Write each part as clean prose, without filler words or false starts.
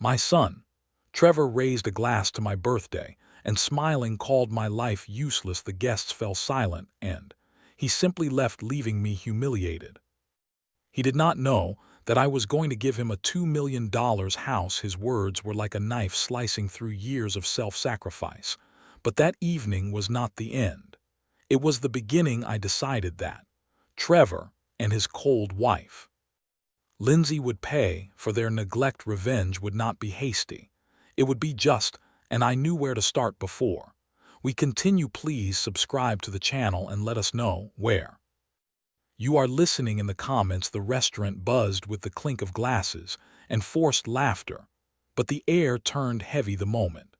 My son. Trevor raised a glass to my birthday, and smiling called my life useless. The guests fell silent, and he simply left, leaving me humiliated. He did not know that I was going to give him a $2 million house. His words were like a knife slicing through years of self-sacrifice. But that evening was not the end. It was the beginning. I decided that Trevor and his cold wife, Lindsay, would pay for their neglect. Revenge would not be hasty. It would be just, and I knew where to start. Before we continue, please subscribe to the channel and let us know where you are listening in the comments. The restaurant buzzed with the clink of glasses and forced laughter, but the air turned heavy the moment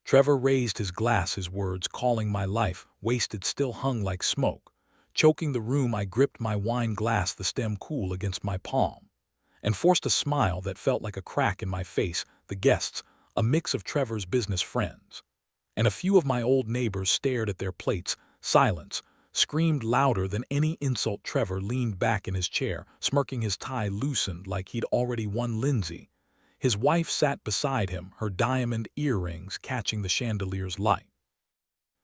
Trevor raised his glass. His words, calling my life wasted, still hung like smoke, choking the room. I gripped my wine glass, the stem cool against my palm, and forced a smile that felt like a crack in my face. The guests, a mix of Trevor's business friends and a few of my old neighbors, stared at their plates. Silence screamed louder than any insult. Trevor leaned back in his chair, smirking, his tie loosened like he'd already won. Lindsay, his wife, sat beside him, her diamond earrings catching the chandelier's light.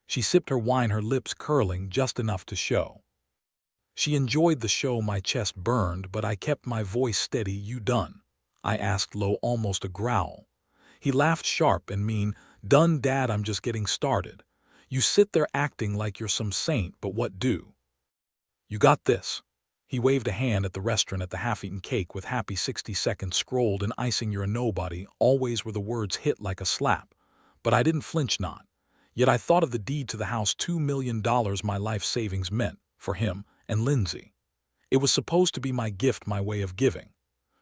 She sipped her wine, her lips curling just enough to show she enjoyed the show. My chest burned, but I kept my voice steady. "You done?" I asked, low, almost a growl. He laughed, sharp and mean. "Done, Dad, I'm just getting started. You sit there acting like you're some saint, but what do you got this?" He waved a hand at the restaurant, at the half-eaten cake with "Happy 60 seconds" scrolled in icing. "You're a nobody." Always were the words, hit like a slap. But I didn't flinch, not. Yet I thought of the deed to the house, $2 million, my life savings, meant for him and Lindsay. It was supposed to be my gift, my way of giving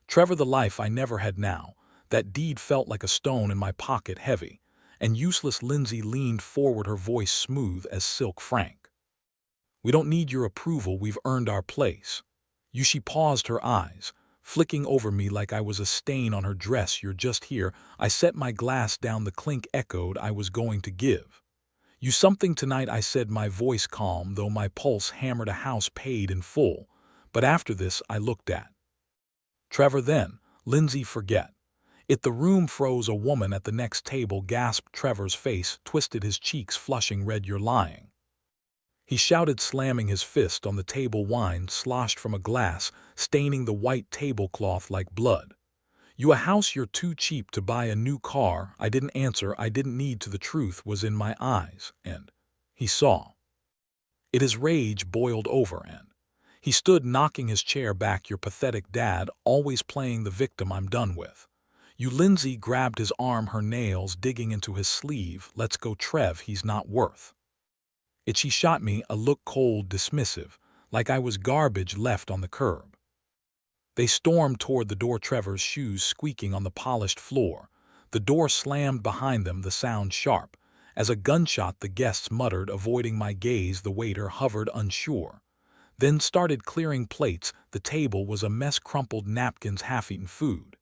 Trevor the life I never had. Now that deed felt like a stone in my pocket, heavy and useless. Lindsay leaned forward, her voice smooth as silk. "Frank, we don't need your approval. We've earned our place." She paused, her eyes flicking over me like I was a stain on her dress. "You're just here." I set my glass down. The clink echoed. "I was going to give you something tonight," I said, my voice calm, though my pulse hammered. "A house paid in full. But after this." I looked at Trevor, then Lindsay. "Forget it." The room froze. A woman at the next table gasped. Trevor's face twisted, his cheeks flushing red. "You're lying," he shouted, slamming his fist on the table. Wine sloshed from a glass, staining the white tablecloth like blood. "You a house? You're too cheap to buy a new car." I didn't answer. I didn't need to. The truth was in my eyes, and he saw it. His rage boiled over, and he stood, knocking his chair back. "You're pathetic, Dad, always playing the victim. I'm done with you." Lindsay grabbed his arm, her nails digging into his sleeve. "Let's go, Trev. He's not worth it." She shot me a look, cold, dismissive, like I was garbage left on the curb. They stormed toward the door, Trevor's shoes squeaking on the polished floor. The door slammed behind them, the sound sharp as a gunshot. The guests muttered, avoiding my gaze. The waiter hovered, unsure, then started clearing plates. The table was a mess, crumpled napkins, half-eaten food,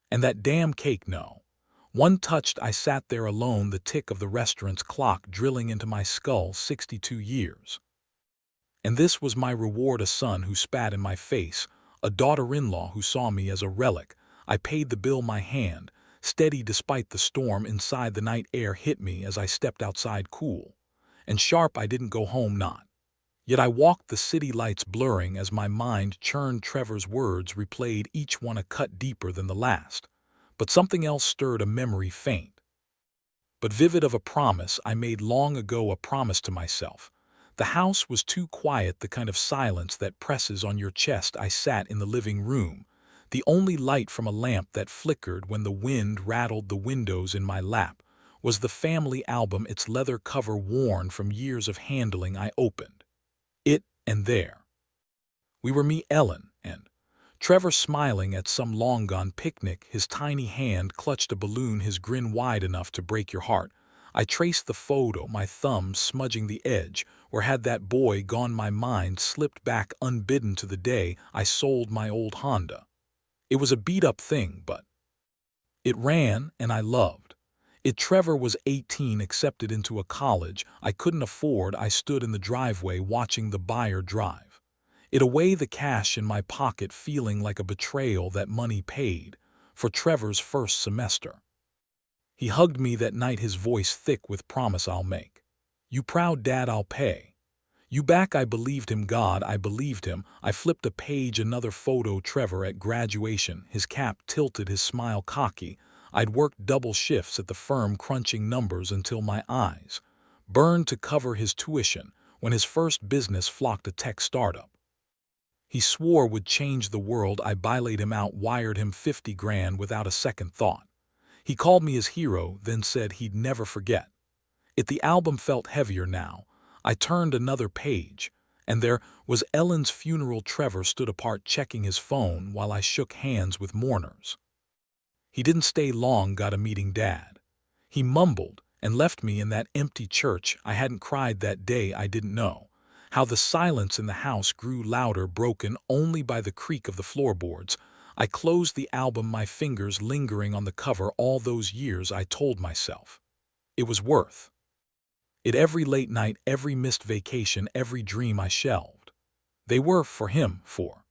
and that damn cake no one touched. I sat there alone, the tick of the restaurant's clock drilling into my skull. 62 years. And this was my reward: a son who spat in my face, a daughter-in-law who saw me as a relic. I paid the bill, my hand steady despite the storm inside. The night air hit me as I stepped outside, cool and sharp. I didn't go home, not yet. I walked, the city lights blurring as my mind churned. Trevor's words replayed, each one a cut deeper than the last. But something else stirred, a memory faint but vivid of a promise I made long ago, a promise to myself. The house was too quiet, the kind of silence that presses on your chest. I sat in the living room, the only light from a lamp that flickered when the wind rattled the windows. In my lap was the family album, its leather cover worn from years of handling. I opened it, and there we were, me, Ellen, and Trevor, smiling at some long-gone picnic. His tiny hand clutched a balloon, his grin wide enough to break your heart. I traced the photo, my thumb smudging the edge. Where had that boy gone? My mind slipped back unbidden to the day I sold my old Honda. It was a beat-up thing, but it ran, and I loved it. Trevor was 18, accepted into a college I couldn't afford. I stood in the driveway watching the buyer drive it away, the cash in my pocket feeling like a betrayal. That money paid for Trevor's first semester. He hugged me that night, his voice thick with promise I'll make. You proud dad, I'll pay. You back, I believed him, God, I believed him. I flipped a page, another photo, Trevor at graduation, his cap tilted, his smile cocky. I'd worked double shifts at the firm crunching numbers until my eyes burned to cover his tuition when his first business flocked a tech startup. He swore would change the world. I bailated him out, wired him 50 grand without a second thought. He called me his hero, then said he'd never forget. The album felt heavier now. I turned another page, and there was Ellen's funeral. Trevor stood apart checking his phone while I shook hands with mourners. He didn't stay long, got a meeting, Dad. He mumbled and left me in that empty church. I hadn't cried that day. I didn't know how the silence in the house grew louder, broken only by the creak of the floorboards. I closed the album, my fingers lingering on the cover. All those years, I told myself, it was worth it. Every late night, every missed vacation, every dream I shelved. They were for him, for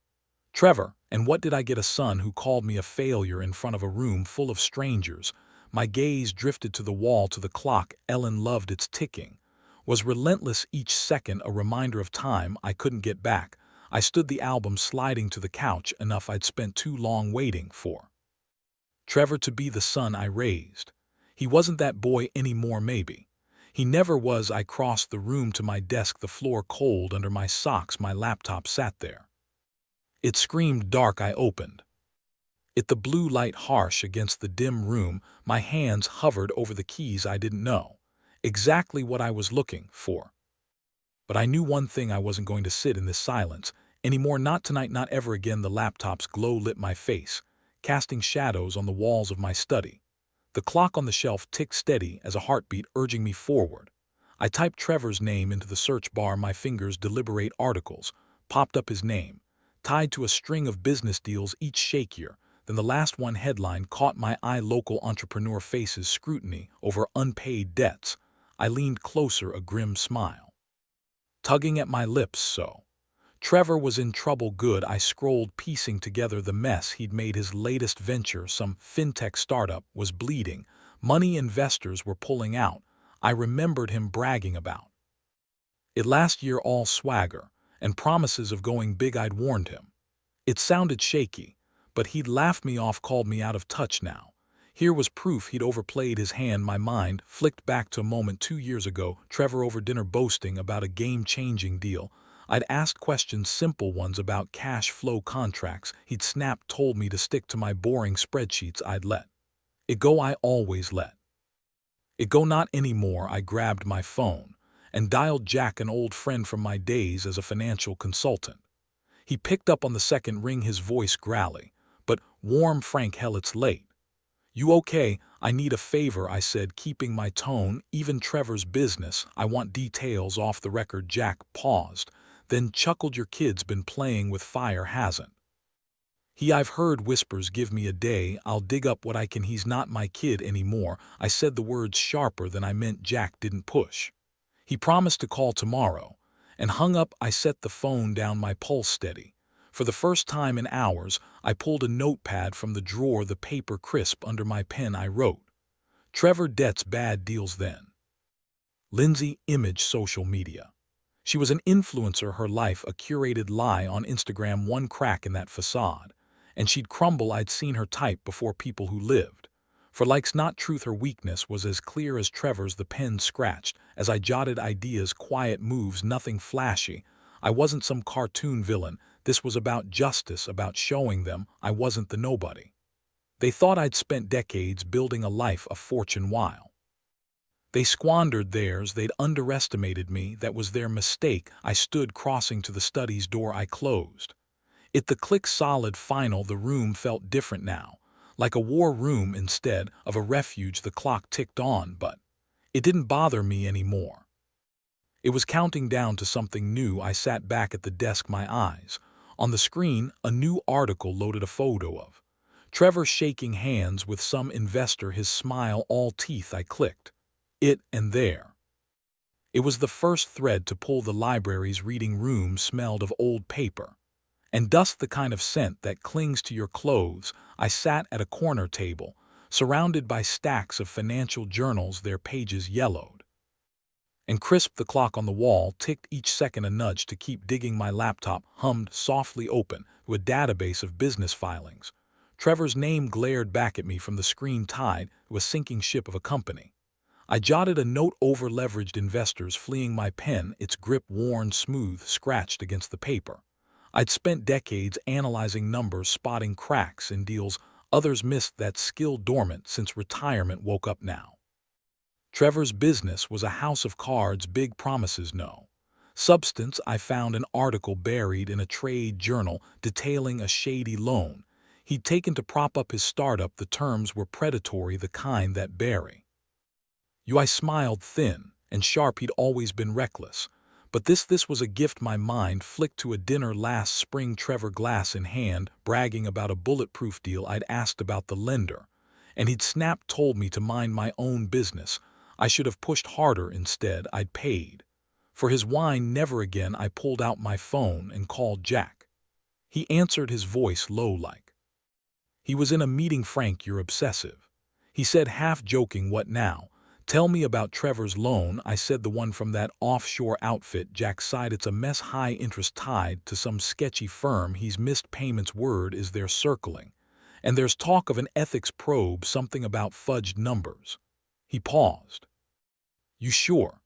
Trevor. And what did I get? A son who called me a failure in front of a room full of strangers. My gaze drifted to the wall, to the clock. Ellen loved its ticking, was relentless, each second a reminder of time I couldn't get back. I stood the album, sliding to the couch. Enough, I'd spent too long waiting for Trevor to be the son I raised. He wasn't that boy anymore, maybe. He never was. I crossed the room to my desk, the floor cold under my socks. My laptop sat there. It screamed dark. I opened it, the blue light harsh against the dim room. My hands hovered over the keys. I didn't know exactly what I was looking for, but I knew one thing: I wasn't going to sit in this silence anymore. Not tonight, not ever again. The laptop's glow lit my face, casting shadows on the walls of my study. The clock on the shelf ticked steady as a heartbeat, urging me forward. I typed Trevor's name into the search bar. My fingers deliberate. Articles popped up, his name tied to a string of business deals, each shakier than the last one. Headline caught my eye: local entrepreneur faces scrutiny over unpaid debts. I leaned closer, a grim smile tugging at my lips. So Trevor was in trouble. Good. I scrolled, piecing together the mess he'd made. His latest venture, some fintech startup, was bleeding. Money, investors were pulling out. I remembered him bragging about it last year, all swagger and promises of going big. I'd warned him. It sounded shaky, but he'd laughed me off, called me out of touch. Now here was proof he'd overplayed his hand. My mind flicked back to a moment 2 years ago. Trevor over dinner boasting about a game-changing deal. I'd asked questions, simple ones, about cash flow contracts. He'd snapped, told me to stick to my boring spreadsheets. I'd let it go. I always let it go. Not anymore. I grabbed my phone and dialed Jack, an old friend from my days as a financial consultant. He picked up on the second ring, his voice growly but warm. Frank, hell, it's late. You okay? I need a favor, I said, keeping my tone even. Trevor's business. I want details off the record. Jack paused, then chuckled. Your kid's been playing with fire, hasn't he? I've heard whispers. Give me a day, I'll dig up what I can. He's not my kid anymore. I said the words sharper than I meant. Jack didn't push. He promised to call tomorrow, and hung up. I set the phone down, my pulse steady. For the first time in hours, I pulled a notepad from the drawer, the paper crisp under my pen. I wrote, Trevor, debts, bad deals. Then Lindsay, image, social media. She was an influencer, her life a curated lie on Instagram. One crack in that facade, and she'd crumble. I'd seen her type before people who lived for likes, not truth. Her weakness was as clear as Trevor's. The pen scratched as I jotted ideas, quiet moves, nothing flashy. I wasn't some cartoon villain. This was about justice, about showing them I wasn't the nobody they thought. I'd spent decades building a life, a fortune, while they squandered theirs. They'd underestimated me. That was their mistake. I stood, crossing to the study's door. I closed it, the click solid, final. The room felt different now, like a war room instead of a refuge. The clock ticked on, but it didn't bother me anymore. It was counting down to something new. I sat back at the desk, my eyes on the screen. A new article loaded, a photo of Trevor shaking hands with some investor, his smile all teeth. I clicked it, and there it was, the first thread to pull. The library's reading room smelled of old paper And dust, the kind of scent that clings to your clothes. I sat at a corner table, surrounded by stacks of financial journals, their pages yellowed. And crisp, the clock on the wall ticked, each second a nudge to keep digging. My laptop hummed softly open to a database of business filings. Trevor's name glared back at me from the screen, tied to a sinking ship of a company. I jotted a note: over-leveraged investors fleeing. My pen, its grip worn smooth, scratched against the paper. I'd spent decades analyzing numbers, spotting cracks in deals others missed, that skill dormant since retirement woke up now. Trevor's business was a house of cards, big promises, no substance. I found an article buried in a trade journal detailing a shady loan he'd taken to prop up his startup. The terms were predatory, the kind that bury you. I smiled, thin and sharp. He'd always been reckless, but this was a gift. My mind flicked to a dinner last spring, Trevor, glass in hand, bragging about a bulletproof deal. I'd asked about the lender, and he'd snapped, told me to mind my own business. I should have pushed harder. Instead, I'd paid for his wine. Never again. I pulled out my phone and called Jack. He answered, his voice low, like he was in a meeting. "Frank, you're obsessive," he said, half joking. "What now?" "Tell me about Trevor's loan," I said. "The one from that offshore outfit." Jack sighed. "It's a mess, high interest, tied to some sketchy firm. He's missed payments. Word is they're circling. And there's talk of an ethics probe, something about fudged numbers." He paused. "You sure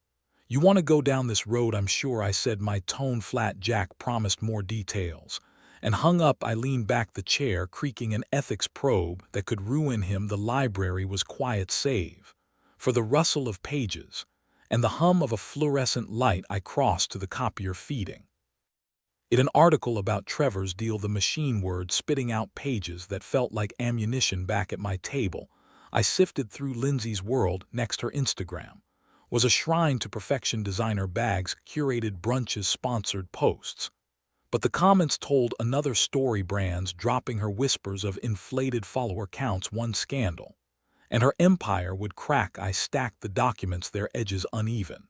you want to go down this road?" "I'm sure," I said, my tone flat. Jack promised more details and hung up. I leaned back, the chair creaking. An ethics probe that could ruin him. The library was quiet, save for the rustle of pages and the hum of a fluorescent light. I crossed to the copier, feeding it an article about Trevor's deal, the machine word spitting out pages that felt like ammunition. Back at my table, I sifted through Lindsay's world. Next, her Instagram was a shrine to perfection: designer bags, curated brunches, sponsored posts. But the comments told another story: brands dropping her, whispers of inflated follower counts. One scandal and her empire would crack. I stacked the documents, their edges uneven,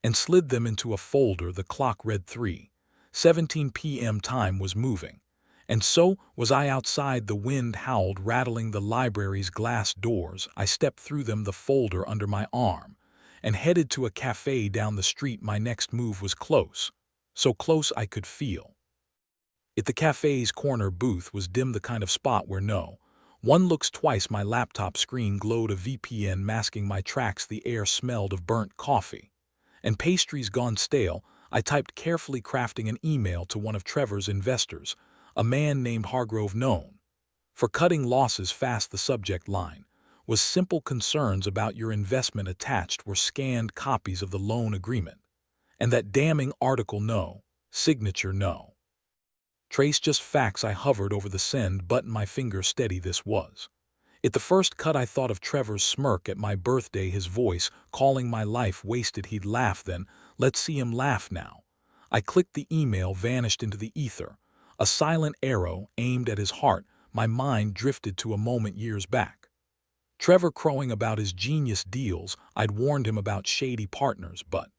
and slid them into a folder. The clock read 3:17 p.m. Time was moving, and so was I. Outside, the wind howled, rattling the library's glass doors. I stepped through them, the folder under my arm, and headed to a cafe down the street. My next move was close, so close I could feel it. The cafe's corner booth was dim, the kind of spot where no one looks twice. My laptop screen glowed, a VPN masking my tracks. The air smelled of burnt coffee and pastries gone stale. I typed carefully, crafting an email to one of Trevor's investors, a man named Hargrove, known for cutting losses fast. The subject line was simple: concerns about your investment. Attached were scanned copies of the loan agreement and that damning article. No signature, no trace, just facts. I hovered over the send button, my finger steady. This was it. The first cut. I thought of Trevor's smirk at my birthday, his voice calling my life wasted. He'd laugh then. Let's see him laugh now. I clicked, the email vanished into the ether, a silent arrow aimed at his heart. My mind drifted to a moment years back. Trevor crowing about his genius deals. I'd warned him about shady partners, but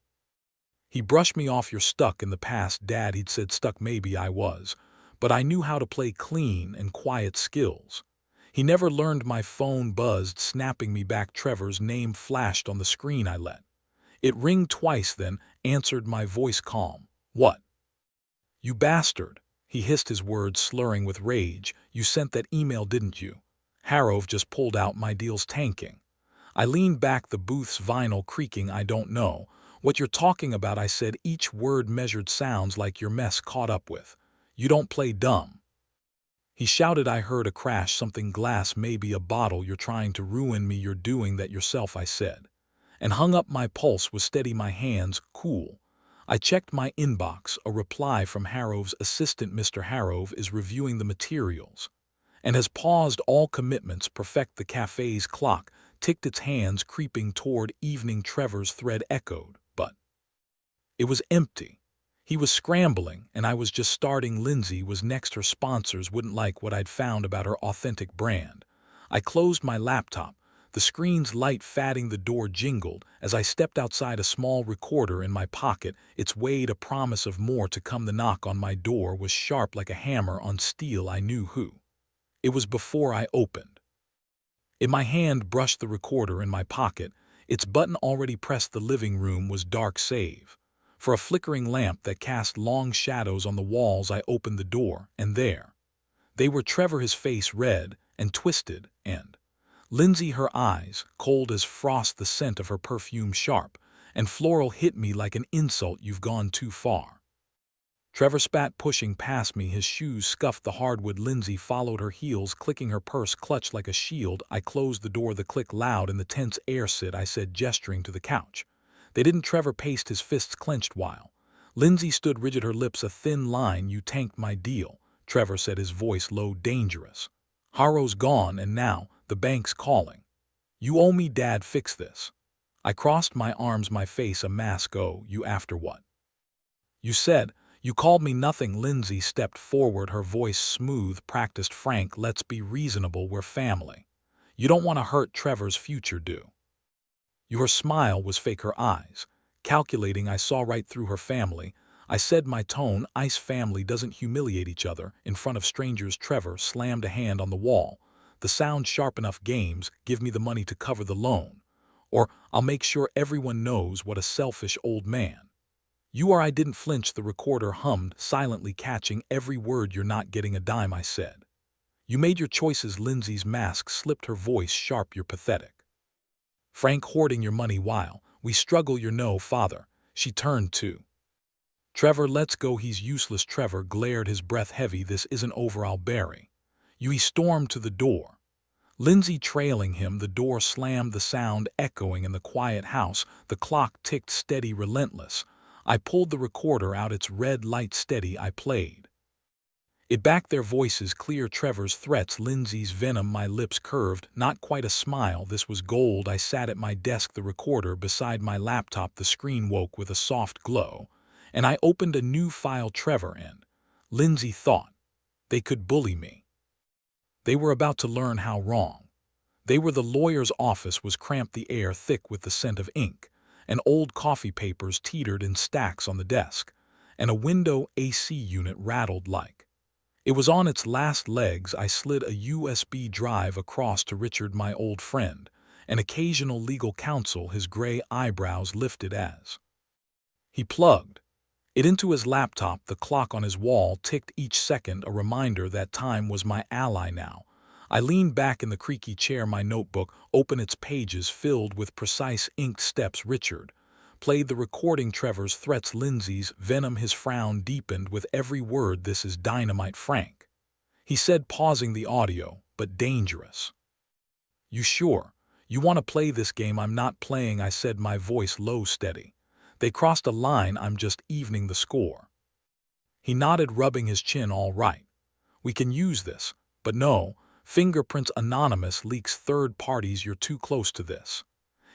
he brushed me off. "You're stuck in the past, Dad," he'd said. Stuck, maybe I was, but I knew how to play clean and quiet skills he never learned. My phone buzzed, snapping me back. Trevor's name flashed on the screen. I let it ring twice, then answered, my voice calm. "What? You bastard," he hissed, his words slurring with rage. "You sent that email, didn't you?" "Harrove just pulled out. My deal's tanking." I leaned back, the booth's vinyl creaking. "I don't know what you're talking about," I said, each word measured. "Sounds like your mess caught up with. You don't play dumb." He shouted. I heard a crash, something glass, maybe a bottle. "You're trying to ruin me." "You're doing that yourself," I said, and hung up. My pulse was steady, my hands cool. I checked my inbox, a reply from Harrove's assistant. "Mr. Harrove is reviewing the materials and has paused all commitments." Perfect. The cafe's clock ticked, its hands creeping toward evening. Trevor's thread echoed, but it was empty. He was scrambling, and I was just starting. Lindsay was next. Her sponsors wouldn't like what I'd found about her authentic brand. I closed my laptop, The screen's light fatting the door jingled as I stepped outside, a small recorder in my pocket, its weight a promise of more to come. The knock on my door was sharp like a hammer on steel. I knew who. It was before I opened. In my hand brushed the recorder in my pocket, its button already pressed. The living room was dark save for a flickering lamp that cast long shadows on the walls. I opened the door, and there they were, Trevor, his face red and twisted, and Lindsay, her eyes cold as frost. The scent of her perfume sharp and floral hit me like an insult. You've gone too far. Trevor spat, pushing past me. His shoes scuffed the hardwood. Lindsay followed, her heels clicking, her purse clutched like a shield. I closed the door, the click loud in the tense air. Sit, I said, gesturing to the couch. They didn't. Trevor paced, his fists clenched, while Lindsay stood rigid, her lips a thin line. You tanked my deal, Trevor said, his voice low, dangerous. Harrow's gone, and now the bank's calling. You owe me, Dad, fix this. I crossed my arms, my face a mask. Oh, you after what? You said. You called me nothing. Lindsay stepped forward, her voice smooth, practiced. Frank, let's be reasonable. We're family. You don't want to hurt Trevor's future, do you? Her smile was fake, her eyes calculating. I saw right through her. Family, I said, my tone ice. Family doesn't humiliate each other in front of strangers. Trevor slammed a hand on the wall, the sound sharp enough. Games, give me the money to cover the loan, or I'll make sure everyone knows what a selfish old man you are. I didn't flinch. The recorder hummed silently, catching every word. You're not getting a dime, I said. You made your choices. Lindsay's mask slipped, her voice sharp. You're pathetic. Frank, hoarding your money while we struggle. You're no father. She turned to Trevor. Let's go. He's useless. Trevor glared, his breath heavy. This isn't over. I'll bury you. He stormed to the door, Lindsay trailing him. The door slammed, the sound echoing in the quiet house. The clock ticked steady, relentless. I pulled the recorder out, its red light steady. I played it back, their voices clear. Trevor's threats, Lindsay's venom. My lips curved, not quite a smile. This was gold. I sat at my desk, the recorder beside my laptop. The screen woke with a soft glow, and I opened a new file. Trevor and Lindsay thought they could bully me. They were about to learn how wrong they were. The lawyer's office was cramped, the air thick with the scent of ink, and old coffee papers teetered in stacks on the desk, and a window AC unit rattled like it was on its last legs. I slid a USB drive across to Richard, my old friend, an occasional legal counsel, his gray eyebrows lifted as he plugged it into his laptop. The clock on his wall ticked each second, a reminder that time was my ally now. I leaned back in the creaky chair, my notebook open, its pages filled with precise inked steps. Richard played the recording, Trevor's threats, Lindsay's venom. His frown deepened with every word. This is dynamite, Frank, he said, pausing the audio, but dangerous. You sure you want to play this game? I'm not playing, I said, my voice low, steady. They crossed a line. I'm just evening the score. He nodded, rubbing his chin. All right, we can use this, but no. Fingerprints anonymous, leaks third parties. You're too close to this.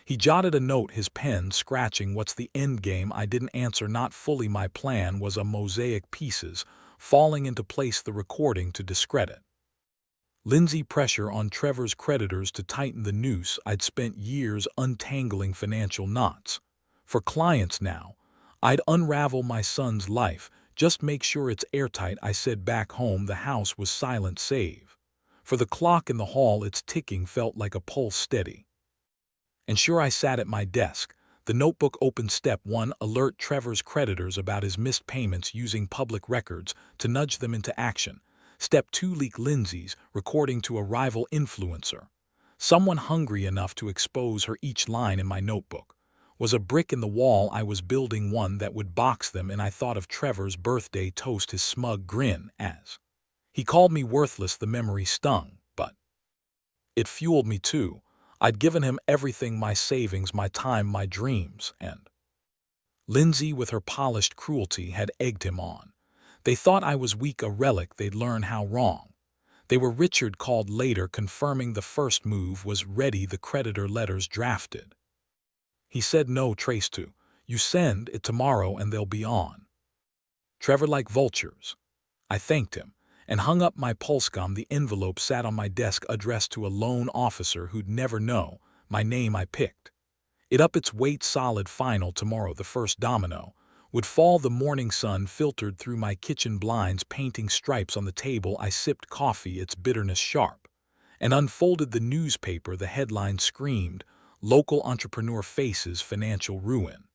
He jotted a note, his pen scratching. What's the end game? I didn't answer. Not fully. My plan was a mosaic, pieces falling into place. The recording to discredit Lindsay, pressure on Trevor's creditors to tighten the noose. I'd spent years untangling financial knots for clients. Now I'd unravel my son's life. Just make sure it's airtight, I said. Back home the house was silent save for the clock in the hall. Its ticking felt like a pulse, steady and sure. I sat at my desk, the notebook open. Step 1, alert Trevor's creditors about his missed payments, using public records to nudge them into action. Step 2, leak Lindsay's recording to a rival influencer, someone hungry enough to expose her. Each line in my notebook was a brick in the wall. I was building one that would box them in. I thought of Trevor's birthday toast, his smug grin as he called me worthless. The memory stung, but it fueled me too. I'd given him everything, my savings, my time, my dreams, and Lindsay, with her polished cruelty, had egged him on. They thought I was weak, a relic. They'd learn how wrong they were. Richard called later, confirming the first move was ready, the creditor letters drafted. He said, no trace to you. Send it tomorrow and they'll be on. Trevor, like vultures. I thanked him and hung up my pulsecom. The envelope sat on my desk, addressed to a lone officer who'd never know my name I picked. It up its weight solid final tomorrow the first domino would fall the morning sun filtered through my kitchen blinds painting stripes on the table I sipped coffee its bitterness sharp and unfolded the newspaper the headline screamed, local entrepreneur faces financial ruin.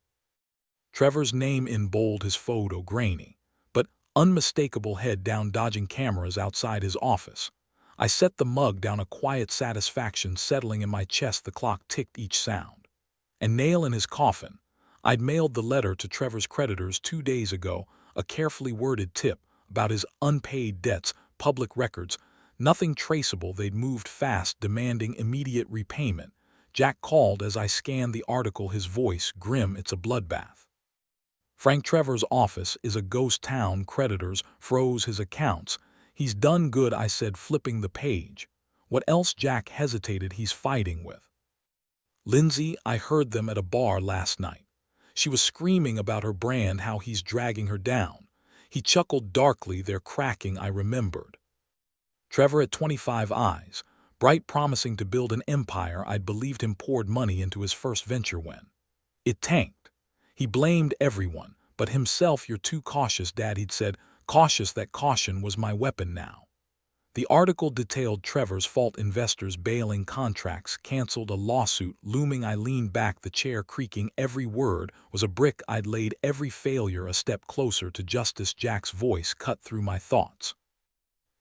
Trevor's name in bold his photo grainy, but unmistakable head down dodging cameras outside his office. I set the mug down a quiet satisfaction settling in my chest the clock ticked each sound. And nail in his coffin. I'd mailed the letter to Trevor's creditors 2 days ago, a carefully worded tip about his unpaid debts, public records, nothing traceable they'd moved fast demanding immediate repayment. Jack called as I scanned the article his voice grim it's a bloodbath. Frank Trevor's office is a ghost town creditors froze his accounts. He's done good I said flipping the page. What else Jack hesitated he's fighting with. Lindsay, I heard them at a bar last night. She was screaming about her brand how he's dragging her down. He chuckled darkly they're cracking I remembered. Trevor at 25 eyes, bright promising to build an empire I'd believed him poured money into his first venture when. It tanked. He blamed everyone, but himself you're too cautious Dad he'd said, cautious that caution was my weapon now. The article detailed Trevor's fault investors bailing contracts, canceled a lawsuit looming I leaned back the chair creaking every word was a brick I'd laid every failure a step closer to justice Jack's voice cut through my thoughts.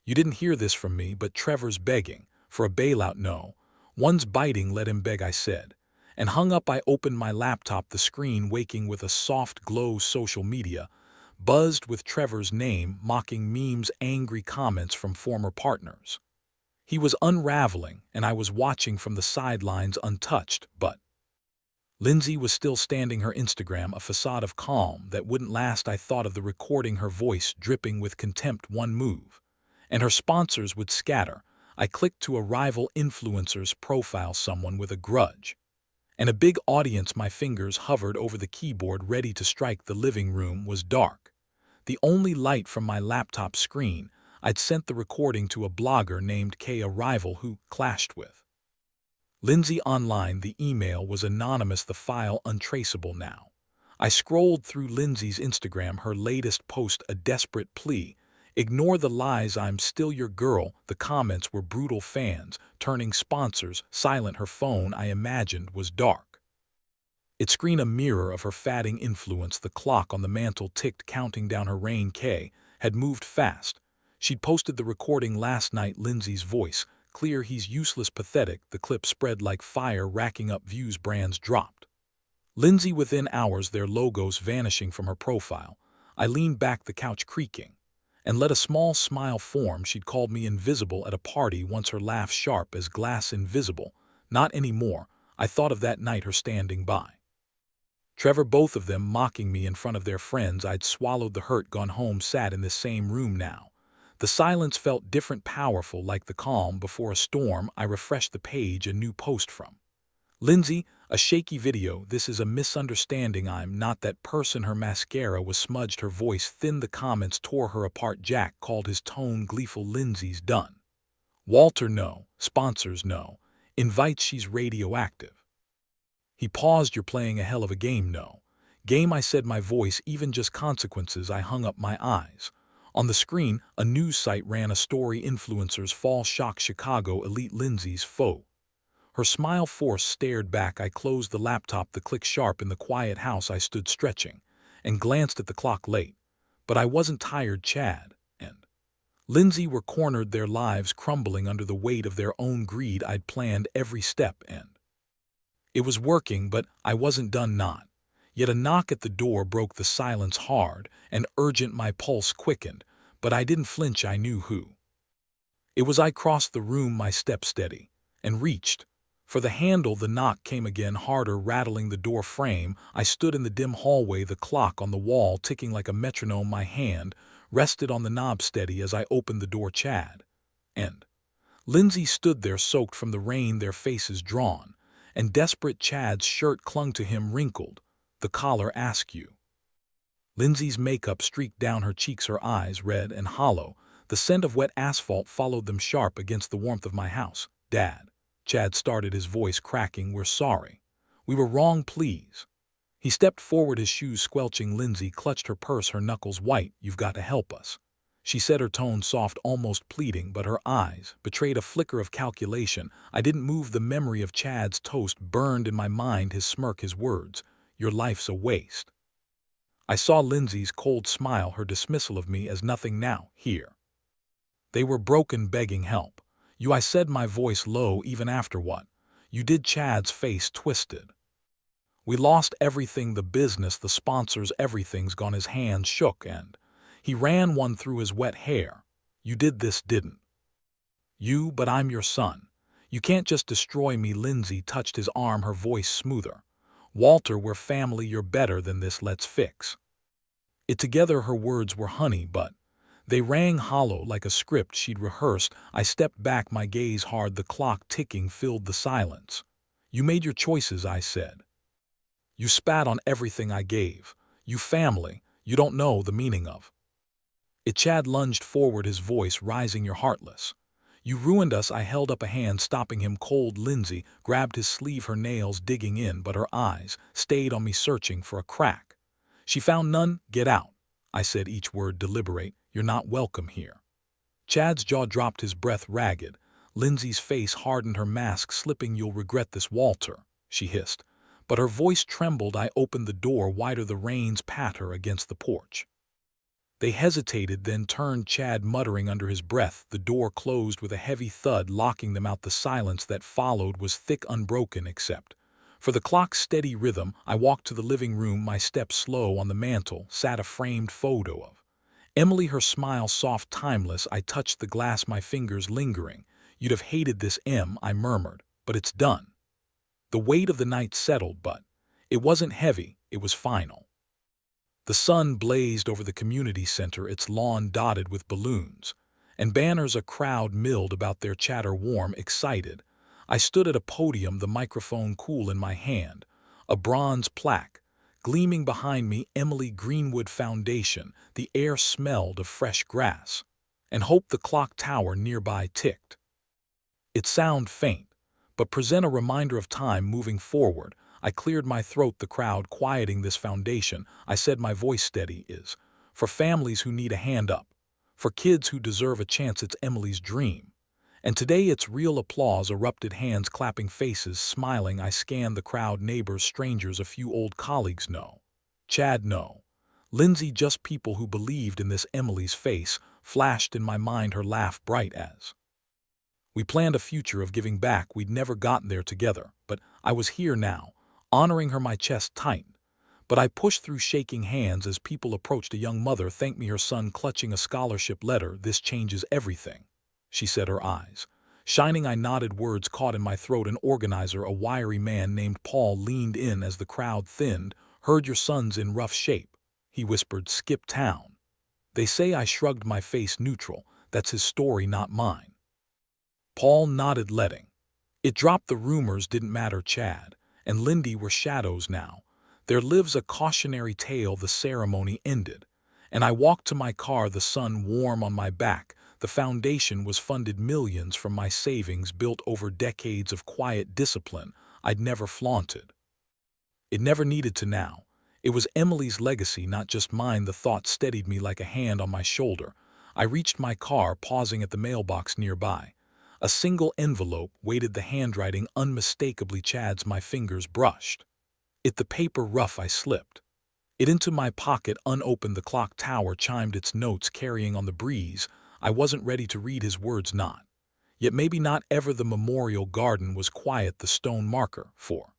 You didn't hear this from me but Trevor's begging, for a bailout no. One's biting let him beg I said. And hung up I opened my laptop the screen waking with a soft glow social media, buzzed with Trevor's name, mocking memes, angry comments from former partners. He was unraveling, and I was watching from the sidelines untouched, but Lindsay was still standing her Instagram, a facade of calm that wouldn't last. I thought of the recording, her voice dripping with contempt one move, and her sponsors would scatter. I clicked to a rival influencer's profile, someone with a grudge. And a big audience my fingers hovered over the keyboard ready to strike. The living room was dark. The only light from my laptop screen, I'd sent the recording to a blogger named Kay, a rival who clashed with Lindsay online. The email was anonymous, the file untraceable now. I scrolled through Lindsay's Instagram, her latest post a desperate plea. Ignore the lies, I'm still your girl. The comments were brutal, fans turning sponsors silent. Her phone, I imagined, was dark. It screened a mirror of her fatting influence. The clock on the mantel ticked, counting down her reign. Kay had moved fast. She'd posted the recording last night. Lindsay's voice, clear, he's useless, pathetic. The clip spread like fire, racking up views. Brands dropped Lindsay within hours, their logos vanishing from her profile. I leaned back, the couch creaking, and let a small smile form. She'd called me invisible at a party once, her laugh sharp as glass. Invisible, not anymore. I thought of that night, her standing by Trevor, both of them mocking me in front of their friends. I'd swallowed the hurt, gone home, sat in this same room now. The silence felt different, powerful, like the calm before a storm. I refreshed the page, a new post from Lindsay, a shaky video. This is a misunderstanding, I'm not that person. Her mascara was smudged, her voice thin. The comments tore her apart. Jack called, his tone gleeful. Lindsay's done. Walter, no. Sponsors, no. Invites, she's radioactive. He paused, you're playing a hell of a game. No game, I said, my voice even, just consequences. I hung up my eyes. On the screen, a news site ran a story, influencers fall shock, Chicago elite Lindsay's foe. Her smile forced, stared back. I closed the laptop, the click sharp in the quiet house. I stood stretching and glanced at the clock, late. But I wasn't tired. Chad and Lindsay were cornered, their lives crumbling under the weight of their own greed. I'd planned every step and it was working, but I wasn't done. Not yet. A knock at the door broke the silence, hard and urgent. My pulse quickened, but I didn't flinch. I knew who it was. I crossed the room, my step steady, and reached for the handle. The knock came again, harder, rattling the door frame. I stood in the dim hallway, the clock on the wall ticking like a metronome. My hand rested on the knob, steady as I opened the door. Chad and Lindsay stood there, soaked from the rain, their faces drawn and desperate. Chad's shirt clung to him, wrinkled, the collar askew. Lindsay's makeup streaked down her cheeks, her eyes red and hollow. The scent of wet asphalt followed them, sharp against the warmth of my house. Dad, Chad started, his voice cracking. "We're sorry. We were wrong, please." He stepped forward, his shoes squelching. Lindsay clutched her purse, her knuckles white. "You've got to help us," she said, her tone soft, almost pleading, but her eyes betrayed a flicker of calculation. I didn't move. The memory of Chad's toast burned in my mind, his smirk, his words, "Your life's a waste." I saw Lindsay's cold smile, her dismissal of me as nothing now. "Here." They were broken, begging help. "You," I said, my voice low. "Even after what you did?" Chad's face twisted. "We lost everything, the business, the sponsors, everything's gone." His hands shook and he ran one through his wet hair. "You did this, didn't you? But I'm your son. You can't just destroy me." Lindsay touched his arm, her voice smoother. "Walter, we're family. You're better than this. Let's fix it together." Her words were honey, but they rang hollow, like a script she'd rehearsed. I stepped back, my gaze hard. The clock ticking filled the silence. "You made your choices," I said. "You spat on everything I gave. You family. You don't know the meaning of it." Chad lunged forward, his voice rising. "You're heartless. You ruined us." I held up a hand, stopping him cold. Lindsay grabbed his sleeve, her nails digging in, but her eyes stayed on me, searching for a crack. She found none. "Get out," I said, each word deliberate. "You're not welcome here." Chad's jaw dropped, his breath ragged. Lindsay's face hardened, her mask slipping. "You'll regret this, Walter," she hissed, but her voice trembled. I opened the door wider, the rains patter against the porch. They hesitated, then turned, Chad muttering under his breath. The door closed with a heavy thud, locking them out. The silence that followed was thick, unbroken, except for the clock's steady rhythm. I walked to the living room, my steps slow. On the mantel sat a framed photo of Emily, her smile soft, timeless. I touched the glass, my fingers lingering. "You'd have hated this, Em," I murmured, "but it's done." The weight of the night settled, but it wasn't heavy, it was final. The sun blazed over the community center, its lawn dotted with balloons and banners. A crowd milled about, their chatter warm, excited. I stood at a podium, the microphone cool in my hand, a bronze plaque gleaming behind me. "Emily Greenwood Foundation." The air smelled of fresh grass and hope. The clock tower nearby ticked. Its sound faint, but present a reminder of time moving forward. I cleared my throat, the crowd quieting. "This foundation," I said, my voice steady, "is for families who need a hand up, for kids who deserve a chance. It's Emily's dream. And today it's real." Applause erupted, hands clapping, faces smiling. I scanned the crowd, neighbors, strangers, a few old colleagues. "No. Chad, no. Lindsay, just people who believed in this." Emily's face flashed in my mind, her laugh bright as we planned a future of giving back. We'd never gotten there together, but I was here now, honoring her. My chest tightened, but I pushed through, shaking hands as people approached. A young mother thanked me, her son clutching a scholarship letter. "This changes everything," she said, her eyes shining. I nodded, words caught in my throat. An organizer, a wiry man named Paul, leaned in as the crowd thinned. "Heard your son's in rough shape," he whispered. "Skip town, they say." I shrugged, my face neutral. "That's his story, not mine." Paul nodded, letting it drop. "The rumors didn't matter. Chad and Lindy were shadows now. There lives a cautionary tale." The ceremony ended, and I walked to my car, the sun warm on my back. The foundation was funded, millions from my savings, built over decades of quiet discipline I'd never flaunted. It never needed to now. It was Emily's legacy, not just mine. The thought steadied me like a hand on my shoulder. I reached my car, pausing at the mailbox nearby. A single envelope waited, the handwriting unmistakably Chad's. My fingers brushed it, the paper rough. I slipped it into my pocket, unopened. The clock tower chimed its notes, carrying on the breeze. I wasn't ready to read his words, not yet, maybe not ever. The memorial garden was quiet, the stone marker for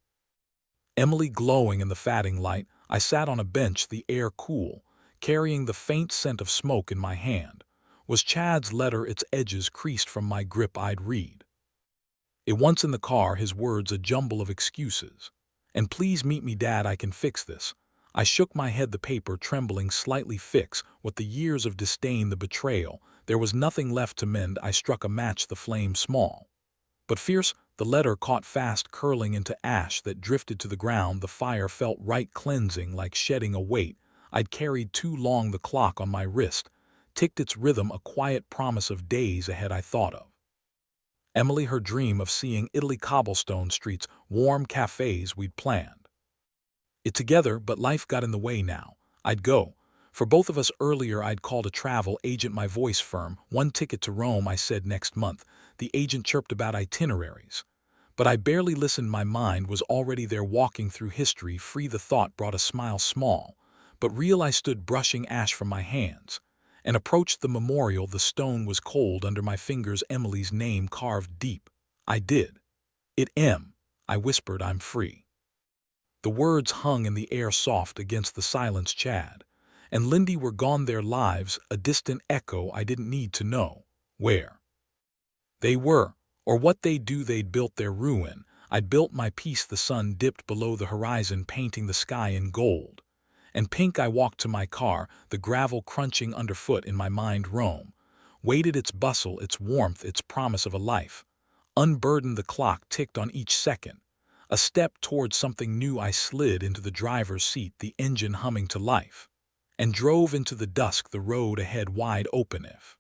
Emily glowing in the fading light. I sat on a bench, the air cool, carrying the faint scent of smoke. In my hand was Chad's letter, its edges creased from my grip. I'd read it once in the car, his words a jumble of excuses. "And please meet me, Dad, I can fix this." I shook my head, the paper trembling slightly. "Fix what?" The years of disdain, the betrayal. There was nothing left to mend. I struck a match, the flame small but fierce. The letter caught fast, curling into ash that drifted to the ground. The fire felt right, cleansing, like shedding a weight I'd carried too long. The clock on my wrist ticked, its rhythm a quiet promise of days ahead I thought of Emily her dream of seeing Italy cobblestone streets, warm cafes we'd planned. It together, but life got in the way now. I'd go. For both of us earlier I'd called a travel agent, my voice firm. 1 ticket to Rome, I said, next month. The agent chirped about itineraries. But I barely listened, my mind was already there, walking through history. Free, the thought brought a smile, small but real. I stood brushing ash from my hands and approached the memorial. The stone was cold under my fingers, Emily's name carved deep. I did it, I whispered, I'm free. The words hung in the air, soft against the silence. Chad and Lindy were gone, their lives a distant echo. I didn't need to know where they were or what they'd do. They'd built their ruin. I'd built my peace. The sun dipped below the horizon, painting the sky in gold and pink. I walked to my car, the gravel crunching underfoot. In my mind, Rome waited, its bustle, its warmth, its promise of a life unburdened. The clock ticked on each second, a step towards something new. I slid into the driver's seat, the engine humming to life, and drove into the dusk, the road ahead wide open. If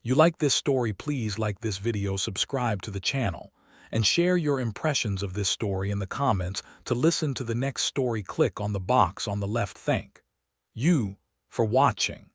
you like this story, please like this video, subscribe to the channel, and share your impressions of this story in the comments. To listen to the next story, click on the box on the left. Thank you for watching.